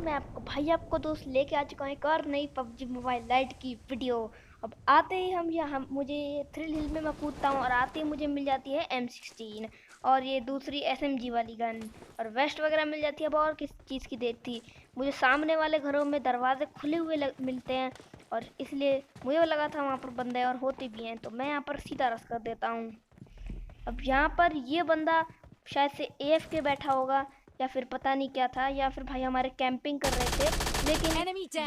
मैं आपको दोस्त लेके आ चुका हूँ एक और नई पबजी मोबाइल लाइट की वीडियो। अब आते ही हम मुझे थ्रिल हिल में मैं कूदता हूँ और आते ही मुझे मिल जाती है M16 और ये दूसरी SMG वाली गन और वेस्ट वगैरह मिल जाती है। अब और किस चीज़ की देर थी, मुझे सामने वाले घरों में दरवाजे खुले हुए मिलते हैं और इसलिए मुझे लगा था वहाँ पर बंदे और होते भी हैं, तो मैं यहाँ पर सीधा रस कर देता हूँ। अब यहाँ पर ये बंदा शायद से AFK बैठा होगा या फिर पता नहीं क्या था, या फिर भाई हमारे कैंपिंग कर रहे थे, लेकिन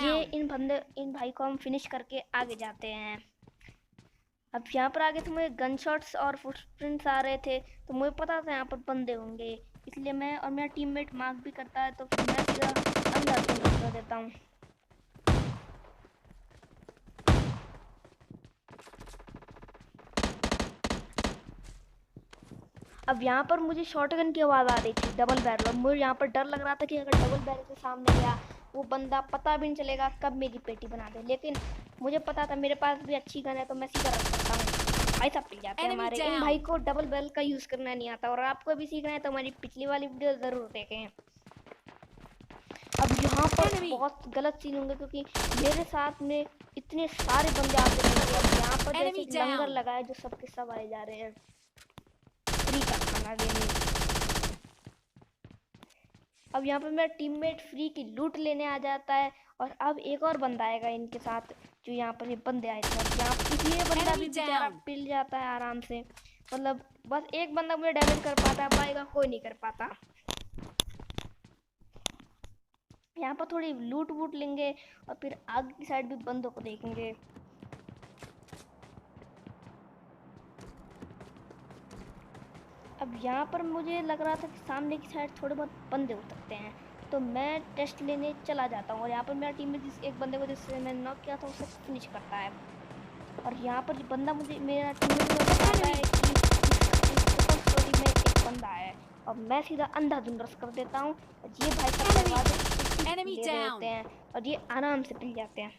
ये इन भाई को हम फिनिश करके आगे जाते हैं। अब यहाँ पर आगे से मुझे गन शॉट्स और फुटप्रिंट्स आ रहे थे, तो मुझे पता था यहाँ पर बंदे होंगे, इसलिए मैं और मेरा टीममेट मार्क भी करता है, तो फिर मैं सीधा अंदर कर देता हूँ। अब यहाँ पर मुझे शॉटगन की आवाज़ आ रही थी, डबल बैरल। मुझे यहाँ पर डर लग रहा था कि अगर डबल बैरल से सामने गया वो बंदा पता भी नहीं चलेगा कब मेरी पेटी बना दे, लेकिन मुझे पता था मेरे पास भी अच्छी गन है, तो मैं सीधा रख सकता हूँ। भाई साहब पिल जाते हैं हमारे। इन भाई को डबल बैरल का यूज़ करना नहीं आता और आपको भी सीखना है तो हमारी पिछली वाली वीडियो ज़रूर देखें। अब यहाँ पर बहुत गलत सीन होंगे क्योंकि मेरे साथ में इतने सारे बंदे आते हैं। अब यहाँ पर जैसे लंगर लगाए जो सबके सब आए जा रहे हैं फ्री का खाना देने। अब यहाँ पर मेरा टीममेट फ्री की लूट लेने आ जाता है और अब एक और बंदा आएगा इनके साथ, जो यहाँ पर ये बंदे आए थे। यहाँ इसलिए बंदा भी बेचारा पिल जाता है आराम से, मतलब बस एक बंदा मुझे डैमेज कर पाता है, पाएगा कोई नहीं कर पाता। यहाँ पर थोड़ी लूट वूट लेंगे और फिर आगे की साइड भी बंदों को देखेंगे। अब यहाँ पर मुझे लग रहा था कि सामने की साइड थोड़े बहुत बंदे हो सकते हैं, तो मैं टेस्ट लेने चला जाता हूँ और यहाँ पर मेरा टीम में जिस एक बंदे को जिससे मैंने नॉक किया था उसे फिनिश करता है। और यहाँ पर बंदा मुझे मेरा टीम में बताता है कि इस स्टोरी में एक बंदा है और मैं सीधा अंधाधुंध रस कर देता हूँ। ये भाई सब दरवाजे ले रहे होते हैं और ये आराम से पिल जाते हैं।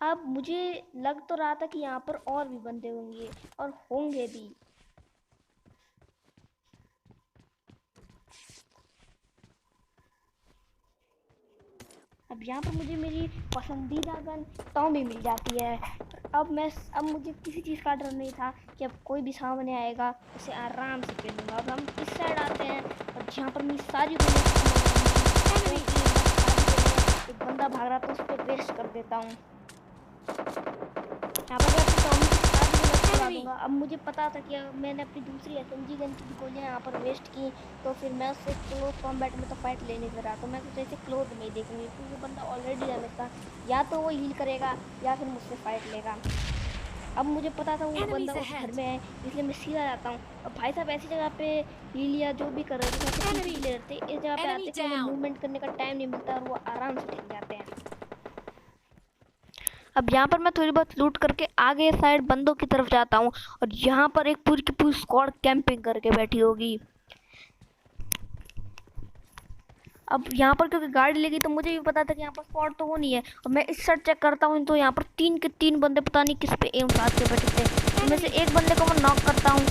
अब मुझे लग तो रहा था कि यहाँ पर और भी बंदे होंगे और होंगे भी। अब यहाँ पर मुझे मेरी पसंदीदा गन टॉमी मिल जाती है। अब मुझे किसी चीज़ का डर नहीं था कि अब कोई भी सामने आएगा उसे आराम से खेल लूँगा। अब हम इस साइड आते हैं और जहाँ पर मेरी सारी एक बंदा भाग रहा था उस पर वेस्ट कर देता हूँ। यहाँ पर दूंगा। अब मुझे पता था कि मैंने अपनी दूसरी SMG गन की गोलियाँ यहाँ पर वेस्ट की, तो फिर मैं उससे क्लोज कॉम्बैट में तो फाइट ले नहीं रहा, तो मैं कुछ ऐसे क्लोज में देखूंगी क्योंकि बंदा ऑलरेडी डैमेज था, या तो वो हील करेगा या फिर मुझसे फाइट लेगा। अब मुझे पता था वो बंदा उस घर में है, इसलिए मैं सीधा जाता हूँ। अब भाई साहब ऐसी जगह पे हील या जो भी कर रहे थे ले रहते, इस जगह पे आते हैं मूवमेंट करने का टाइम नहीं मिलता और वो आराम से टिक जाते हैं। अब यहाँ पर मैं थोड़ी बहुत लूट करके आगे साइड बंदों की तरफ जाता हूँ और यहाँ पर एक पूरी की पूरी स्क्वाड कैंपिंग करके बैठी होगी। अब यहाँ पर क्योंकि गाड़ी लगी तो मुझे भी पता था कि यहाँ पर स्क्वाड तो वो नहीं है, और मैं इस साइड चेक करता हूँ तो यहाँ पर 3 के 3 बंदे पता नहीं किस पे एम साथ के बैठे थे। इनमें से एक बंदे को मैं नॉक करता हूँ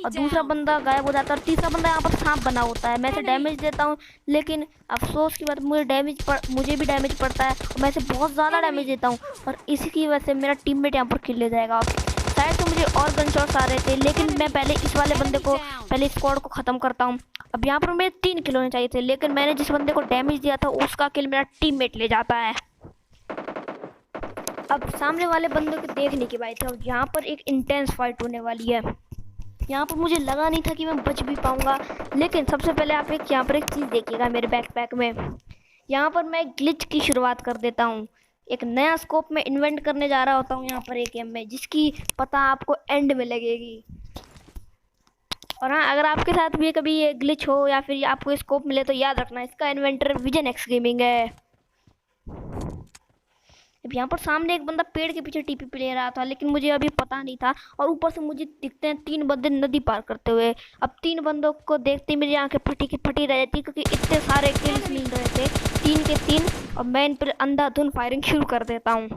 और दूसरा बंदा गायब हो जाता है और तीसरा बंदा यहाँ पर सांप बना होता है। मैं इसे डैमेज देता हूँ, लेकिन अफसोस की बात मुझे भी डैमेज पड़ता है और मैं इसे बहुत ज़्यादा डैमेज देता हूँ और इसी की वजह से मेरा टीममेट यहाँ पर किल ले जाएगा। शायद तो मुझे और गन शॉट्स आ रहे थे, लेकिन मैं पहले इस वाले बंदे को पहले स्क्वाड को ख़त्म करता हूँ। अब यहाँ पर मेरे 3 किल होने चाहिए थे, लेकिन मैंने जिस बंदे को डैमेज दिया था उसका किल मेरा टीममेट ले जाता है। अब सामने वाले बंदे को देखने की बात है, अब यहाँ पर एक इंटेंस फाइट होने वाली है। यहाँ पर मुझे लगा नहीं था कि मैं बच भी पाऊंगा, लेकिन सबसे पहले आप यहाँ पर एक चीज़ देखिएगा मेरे बैकपैक में। यहाँ पर मैं ग्लिच की शुरुआत कर देता हूँ। एक नया स्कोप में इन्वेंट करने जा रहा होता हूँ यहाँ पर एक गेम में, जिसकी पता आपको एंड में लगेगी। और हाँ, अगर आपके साथ भी कभी ये ग्लिच हो या फिर आपको स्कोप मिले तो याद रखना इसका इन्वेंटर विजन एक्स गेमिंग है। अब यहाँ पर सामने एक बंदा पेड़ के पीछे TP ले रहा था, लेकिन मुझे अभी पता नहीं था, और ऊपर से मुझे दिखते हैं 3 बंदे नदी पार करते हुए। अब 3 बंदों को देखते ही मेरी आंखें फटी की फटी रह जाती, क्योंकि इतने सारे किल्स मिल रहे थे 3 के 3, और मैं इन पर अंधाधुंध फायरिंग शुरू कर देता हूँ।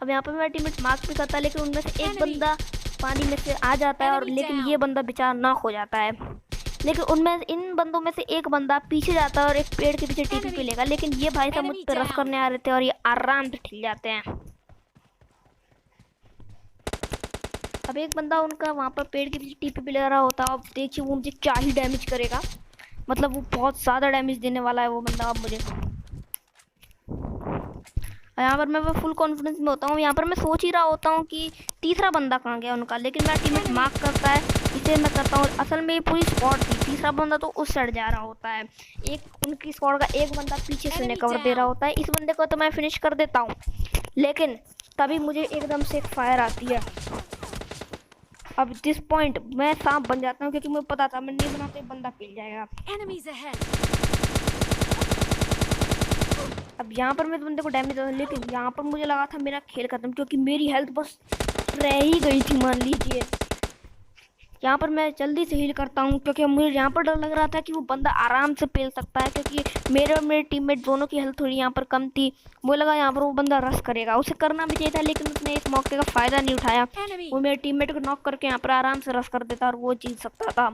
अब यहाँ पर मेरा टीममेट मार्क भी करता है, लेकिन उनमें से एक बंदा पानी में से आ जाता है और लेकिन ये बंदा बेचारा नॉक हो जाता है। लेकिन उनमें इन बंदों में से एक बंदा पीछे जाता है और एक पेड़ के पीछे टीपी पे लेगा, लेकिन ये भाई साहब मुझ पे रश करने आ रहे थे और ये आराम से ठिल जाते हैं। अब एक बंदा उनका वहाँ पर पेड़ के पीछे टीपी पे ले रहा होता है। अब देखिए वो मुझे क्या ही डैमेज करेगा, मतलब वो बहुत ज़्यादा डैमेज देने वाला है वो बंदा अब मुझे। यहाँ पर मैं फुल कॉन्फिडेंस में होता हूँ। यहाँ पर मैं सोच ही रहा होता हूँ कि तीसरा बंदा कहाँ गया उनका, लेकिन मेरा टीममेट मार्क करता है, इसे मैं करता हूँ। असल में ये पूरी स्क्वाड थी, तीसरा बंदा तो उस साइड जा रहा होता है। एक उनकी स्क्वाड का एक बंदा पीछे से उन्हें कवर दे रहा होता है। इस बंदे को तो मैं फिनिश कर देता हूँ, लेकिन तभी मुझे एकदम से एक फायर आती है। अब जिस पॉइंट मैं सांप बन जाता हूँ, क्योंकि मुझे पता था मैं नहीं बनाते बंदा पिल जाएगा। अब यहाँ पर मैं इस बंदे को डैमेज था, लेकिन यहाँ पर मुझे लगा था मेरा खेल खत्म, क्योंकि मेरी हेल्थ बस रह ही गई थी मान लीजिए। यहाँ पर मैं जल्दी से हील करता हूँ, क्योंकि मुझे यहाँ पर डर लग रहा था कि वो बंदा आराम से पेल सकता है, क्योंकि मेरे और मेरे टीममेट दोनों की हेल्थ थोड़ी यहाँ पर कम थी। मुझे लगा यहाँ पर वो बंदा रश करेगा, उसे करना भी चाहिए था, लेकिन उसने इस मौके का फ़ायदा नहीं उठाया। वो मेरे टीममेट को नॉक करके यहाँ पर आराम से रश कर देता और वो जीत सकता था,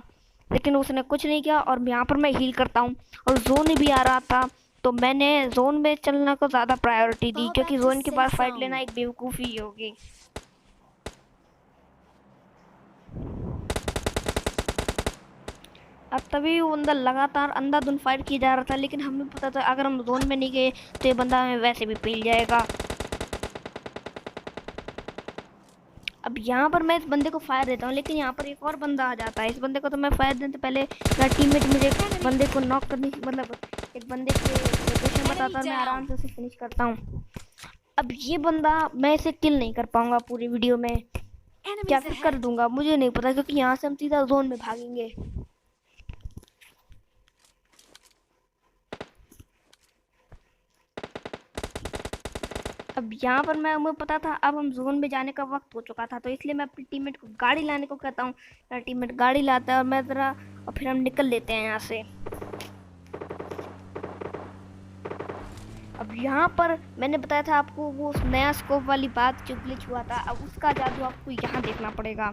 लेकिन उसने कुछ नहीं किया। और यहाँ पर मैं हील करता हूँ और जोन भी आ रहा था, तो मैंने जोन में चलने को ज़्यादा प्रायोरिटी दी, क्योंकि जोन के पास फाइट लेना एक बेवकूफ़ी होगी। अब तभी वो बंदा लगातार अंधाधुन फाइट किया जा रहा था, लेकिन हमें पता था अगर हम जोन में नहीं गए तो ये बंदा हमें वैसे भी पील जाएगा। अब यहाँ पर मैं इस बंदे को फायर देता हूँ, लेकिन यहाँ पर एक और बंदा आ जाता है। इस बंदे को तो मैं फायर देने से पहले मेरा टीममेट मुझे एक बंदे को नॉक करने मतलब एक बंदे के लोकेशन बताता है और मैं आराम से उसे फिनिश करता हूँ। अब ये बंदा मैं इसे किल नहीं कर पाऊंगा पूरी वीडियो में, क्या फिर कर दूंगा मुझे नहीं पता, क्योंकि यहाँ से हम सीधा जोन में भागेंगे। अब यहाँ पर मुझे पता था अब हम जोन में जाने का वक्त हो चुका था, तो इसलिए मैं अपनी टीममेट को गाड़ी लाने को कहता हूँ। मेरा टीममेट गाड़ी लाता है और मैं ज़रा और फिर हम निकल लेते हैं यहाँ से। अब यहाँ पर मैंने बताया था आपको वो नया स्कोप वाली बात जो ग्लिच हुआ था, अब उसका जादू आपको यहाँ देखना पड़ेगा।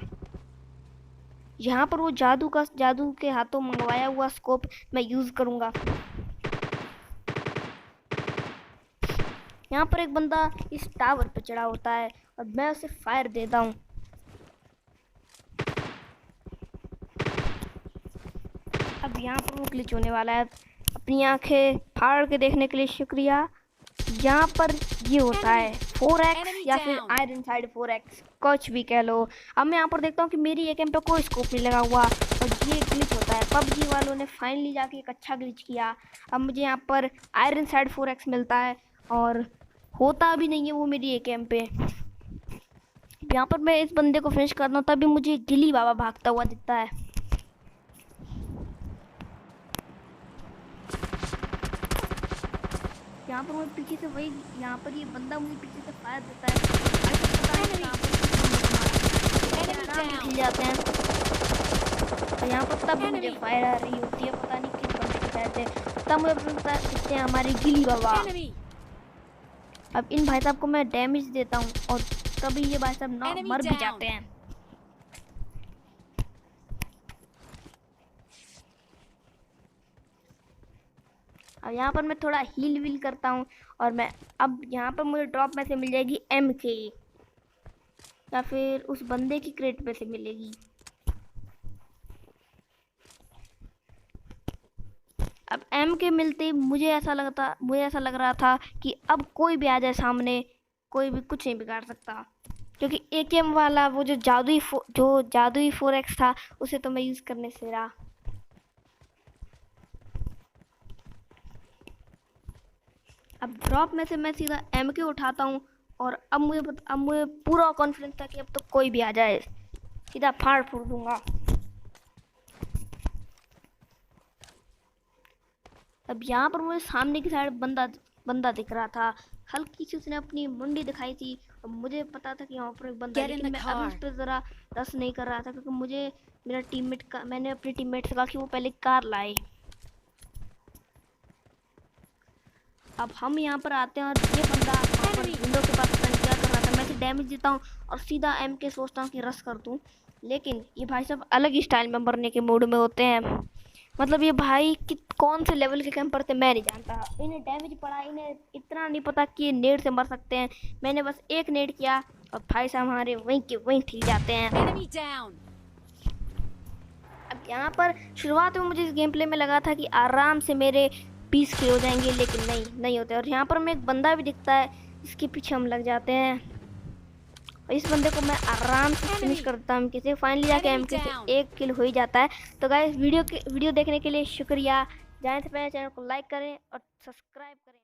यहाँ पर वो जादू के हाथों मंगवाया हुआ स्कोप मैं यूज़ करूँगा। यहाँ पर एक बंदा इस टावर पे चढ़ा होता है और मैं उसे फायर देता हूँ। अब यहाँ पर वो ग्लिच होने वाला है। अपनी आंखें फाड़ के देखने के लिए शुक्रिया। यहाँ पर ये होता है 4x या फिर आयरन साइड 4x, कुछ भी कह लो। अब मैं यहाँ पर देखता हूँ कि मेरी एक एम पे कोई स्कोप नहीं लगा हुआ और ये ग्लिच होता है। पबजी वालों ने फाइनली जाके एक अच्छा ग्लिच किया। अब मुझे यहाँ पर आयरन साइड 4x मिलता है और होता भी नहीं है वो मेरी एक एम पे। यहाँ पर मैं इस बंदे को फिनिश करता हूँ, तभी मुझे गिली बाबा भागता हुआ दिखता है। यहाँ पर मुझे पीछे से वही यहाँ पर ये बंदा मुझे पीछे से फायर देता है, खिल जाते हैं। तो यहाँ पर तब मुझे फायर आ रही होती है, पता नहीं किस बंदे की फायर से, तब मुझे पता है हमारी गिली बाबा। अब इन भाई साहब को मैं डैमेज देता हूँ और तभी ये भाई साहब मर भी जाते हैं। अब यहाँ पर मैं थोड़ा हील वील करता हूँ और मैं अब यहाँ पर मुझे ड्रॉप में से मिल जाएगी MK या फिर उस बंदे की क्रेट में से मिलेगी। अब MK मिलते ही मुझे ऐसा लग रहा था कि अब कोई भी आ जाए सामने, कोई भी कुछ नहीं बिगाड़ सकता, क्योंकि AKM वाला वो जो जादुई 4x था उसे तो मैं यूज़ करने से रहा। अब ड्रॉप में से मैं सीधा MK उठाता हूँ और अब मुझे पूरा कॉन्फिडेंस था कि अब तो कोई भी आ जाए सीधा फाड़ फूड़ दूंगा। अब यहाँ पर मुझे सामने की साइड बंदा दिख रहा था, हल्की सी उसने अपनी मुंडी दिखाई थी और मुझे पता था कि यहाँ पर एक बंदा है, लेकिन मैं अब उस पर ज़रा रस नहीं कर रहा था, क्योंकि मैंने अपने टीममेट से कहा कि वो पहले कार लाए। अब हम यहाँ पर आते हैं और ये बंदा वहाँ पर विंडो के पास पता नहीं क्या कर रहा था। मैं इसे डैमेज देता हूँ और सीधा एम के सोचता हूँ कि रश कर दूँ, लेकिन ये भाई साहब अलग ही स्टाइल में मरने के मूड में होते हैं। मतलब ये भाई कि कौन से लेवल के कैंपर थे मैं नहीं जानता। इन्हें डैमेज पड़ा, इन्हें इतना नहीं पता कि ये नेड से मर सकते हैं। मैंने बस एक नेड किया और भाई साहब हमारे वहीं के वहीं ठीक जाते हैं। Enemy down. अब यहाँ पर शुरुआत में मुझे इस गेम प्ले में लगा था कि आराम से मेरे 20 किल हो जाएंगे, लेकिन नहीं होते। और यहाँ पर हमें एक बंदा भी दिखता है, इसके पीछे हम लग जाते हैं और इस बंदे को मैं आराम से फिनिश कर देता हूँ किसी। फाइनली जाके एम के से 1 किल हो ही जाता है। तो गाइस वीडियो देखने के लिए शुक्रिया। जाने से पहले चैनल को लाइक करें और सब्सक्राइब करें।